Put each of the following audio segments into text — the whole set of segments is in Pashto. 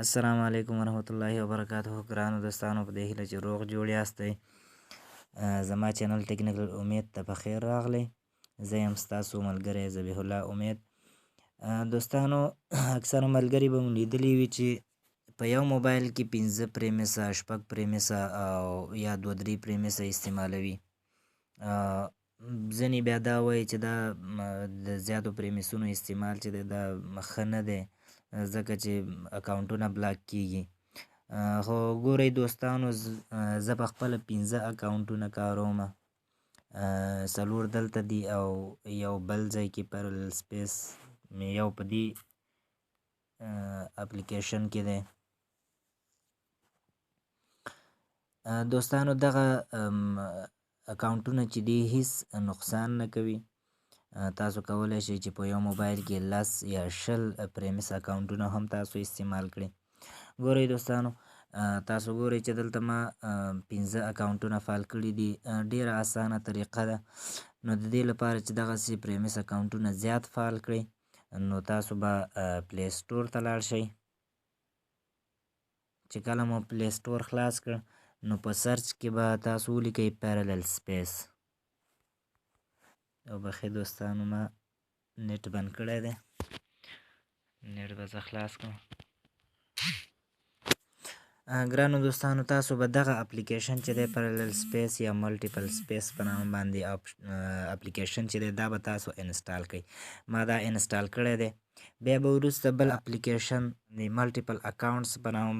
السلام علیکم ورحمت الله وبرکاتہ. ګرانو دوستانو په دې هیله چې روغ جوړ یاستئ. زما چینل ټکنیکل امید ته په خیر راغلی. زه یم ستاسو ملګری ذبیح الله امید. دوستانو اکثره ملګري به مو لیدلي وي چې په یو موبایل کې 15 پریمیسه 6 پریمیسه او یا 2-3 پریمیسه استعمالوي. ځینې بیا دا وایي چې دا د زیاتو پریمیسونو استعمال چې دی دا ښه نه دی ځکه چې اکاونټونه بلاک کیږي. خو ګورئ دوستانو زه په خپله 15 اکاونټونه کارومه. 4 دلته دي او یو بل ځای کې پرل سپیس یو په دې اپلیکیشن کې دی. دوستانو دغه اکاونټونه چې دي هیڅ نقصان نه کوي. تاسو کولی شئ چې په یو موبایل کې 10 یا 20 پریمیس اکاونټونه هم تاسو استعمال کړئ. ګورئ دوستانو تاسو ګورئ چې دلته ما 15 اکاونټونه فعال کړي دي. ډیره اسانه طریقه ده. نو د دې لپاره چې دغسې پریمیس اکاونټونه زیات فعال کړئ نو تاسو به پلی سټور ته لاړ شئ. چې کله مو پلی سټور خلاص کړ نو په سرچ کې به تاسو ولیکئ پیرالل سپیس. او بخښئ دوستانو ما نیټ بند کړی دی. نیټ به زه خلاص کړم. ګرانو دوستانو تاسو به دغه اپلیکیشن چې دی پیرالل سپیس یا ملټیپل سپیس په نامه باندې اپلیکیشن چې دی دا به تاسو انسټال کړئ. ما دا انسټال کړی دی. بیا به وروسته بل اپلیکیشن د ملټیپل اکاونټس په نامه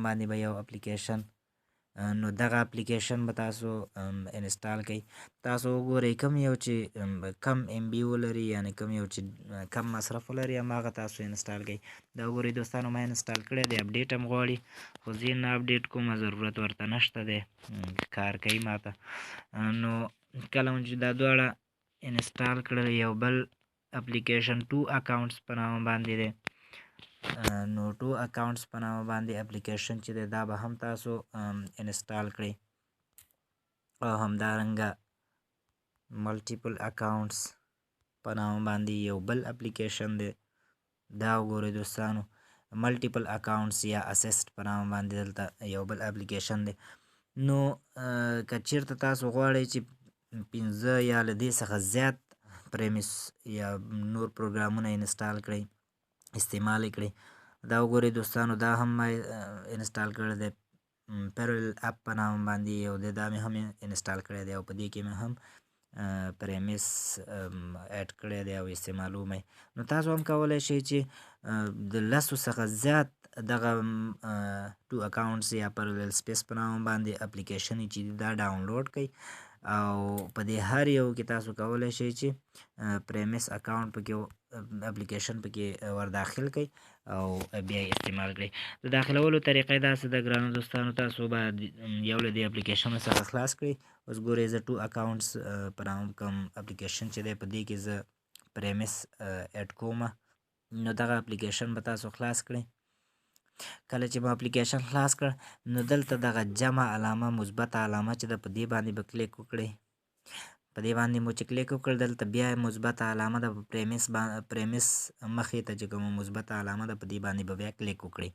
باندې به یو اپلیکیشن نو دغه اپلیکیشن به تاسو انسټال کړئ. تاسو وګورئ کوم یو چې کم ام بي ولري یعنی کوم یو چې کم مصرف ولري هماغه تاسو انسټال کړئ. دا وګورئ دوستانو ما انسټال کړی دی. اپډیټ هم غواړي خو زه نه اپډیټ کوم ضرورت ورته نشته دی کار کوي ماته. نو کله مو چې دا دواړه انسټال کړل یو بل اپلیکیشن 2 اکاونټس په نامه باندې دی. نو 2 اکاونټس په نامه باندې اپلیکیشن چې دی دا به هم تاسو انسټال کړئ. او همدارنګه ملټیپل اکاونټس په نامه باندې یو بل اپلیکیشن دی. دا وګورئ دوستانو ملټیپل اکاونټس یا اسسټ په نامه باندې دلته یو بل اپلیکیشن دی. نو که چیرته تاسو غواړئ چې 15 یا له دې څخه زیات پریمیس یا نور پروګرامونه انسټال کړئ استعمال یې کړئ. دا وګورئ دوستانو دا هم ما انسټال کړی دی. پیرالل اپ په نامه باندې یو دی دا مې هم انسټال کړی دی او په دې کې مې هم پریمیس اډ کړی دی او استعمالوم یې. نو تاسو هم کولی شئ چې د 10 څخه زیات دغه 2 اکاونټس یا پیرالل سپیس په نامه باندې اپلیکیشن چې دا ډاونلوډ کړئ او په دې هر یو کې تاسو کولی شئ چې پریمیس اکاونټ پکې اپلیکیشن پکې ور داخل کړئ او بیا یې استعمال کړئ. د داخلولو طریقه یې داسې ده ګرانو دوستانو تاسو به یو له دې اپلیکیشنو څخه خلاص کړئ. اوس ګورئ زه 2 اکاونټس په نامه کوم اپلیکیشن چې دی په دې کې زه پریمیس اډ کومه. نو دغه اپلیکیشن به تاسو خلاص کړئ. کله چې به اپلیکیشن خلاص کړ نو دلته دغه جمع علامه مثبته علامه چې ده په دې باندې به کلیک وکړئ. په دې باندې مو چې کلیک وکړ دلته بیا مثبته علامه ده په پریمیس مخې ته چې کومه مثبته علامه ده په دې باندې به بیا کلیک وکړئ.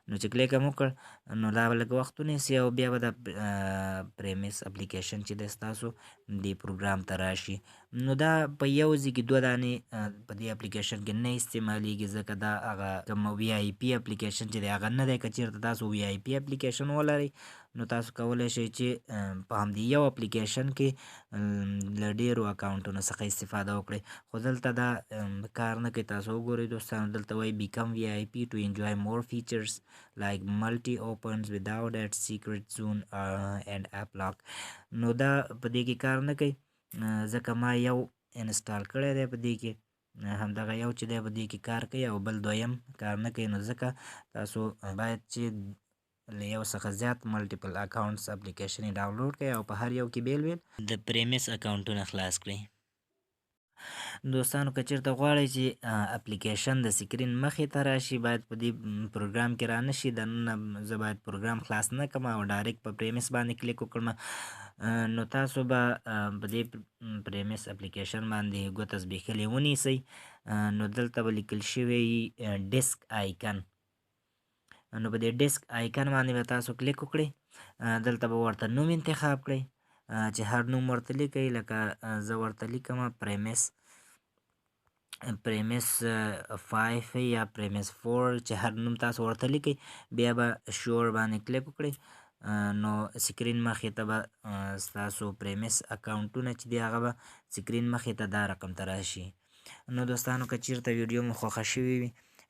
نو چې کلیک هم وکړ نو دا به لږ وخت ونیسي او بیا به د پریمیس اپلیکیشن چې دی ستاسو دې پروګرام ته راشي. نو دا په یو ځای کې 2 دانې په دې اپلیکیشن کې نه استعمالیږي ځکه دا هغه کوم وی آی پي اپلیکیشن چې دی هغه نه دی. که چېرته تاسو وی آی پي اپلیکیشن ولرئ نو تاسو کولی شئ چې په همدې یو اپلیکیشن کې له ډېرو اکاونټونو څخه استفاده وکړئ. خو دلته دا کار نه کوي. تاسو وګورئ دوستانو دلته وایي بیکم وی آی پي ټو انجوای مور فیچرز لایک ملټي اوپنز وداوټ اټ سیکرټ زون اینډ اپ لاک. نو دا په دې کې کار نه کوي ځکه ما یو انسټال کړی دی په دې کې همدغه یو چې دی په دې کې کار کوي او بل دویم کار نه کوي. نو ځکه تاسو باید چې له یو څخه زیات ملټیپل اکاونټس اپلیکیشن یې ډاونلوډ کړئ او په هر یو کې بیل د پریمیس اکاونټونه خلاص کړئ. دوستانو که چېرته غواړئ چې اپلیکیشن د سکرین مخې ته راشي باید په دې پروګرام کې رانشي. دننه زه باید پروګرام خلاص نه کړم او ډایرکټ په پریمیس باندې کلیک وکړم. نو تاسو به په دې پریمیس اپلیکیشن باندې ګوته زبېښلې ونیسئ نو دلته به لیکل شوی ډیسک آیکن. نو په دې ډیسک آیکن باندې به تاسو کلیک وکړئ. دلته به ورته نوم انتخاب کړئ چې هر نوم ورته لیکئ. لکه زه ورته لیکمه پریمس 5 یا پریمس 4 چې هر نوم تاسو ورته لیکئ. بیا به شور باندې کلیک وکړئ. نو سکرین مخې ته به ستاسو پریمس اکاونټونه چې دي هغه به سکرین مخې ته دا رقم ته راشي. نو دوستانو که چیرته ویډیو مو خوښه شوې وي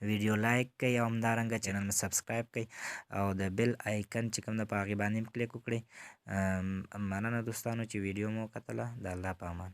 ویډیو لایک کړئ او همدارنګه چینل مو سبسکرایب کړئ او د بیل آیکن چې کوم ده په هغې باندې کلیک وکړئ. مننه دوستانو چې ویډیو مو کتله. د الله په امان.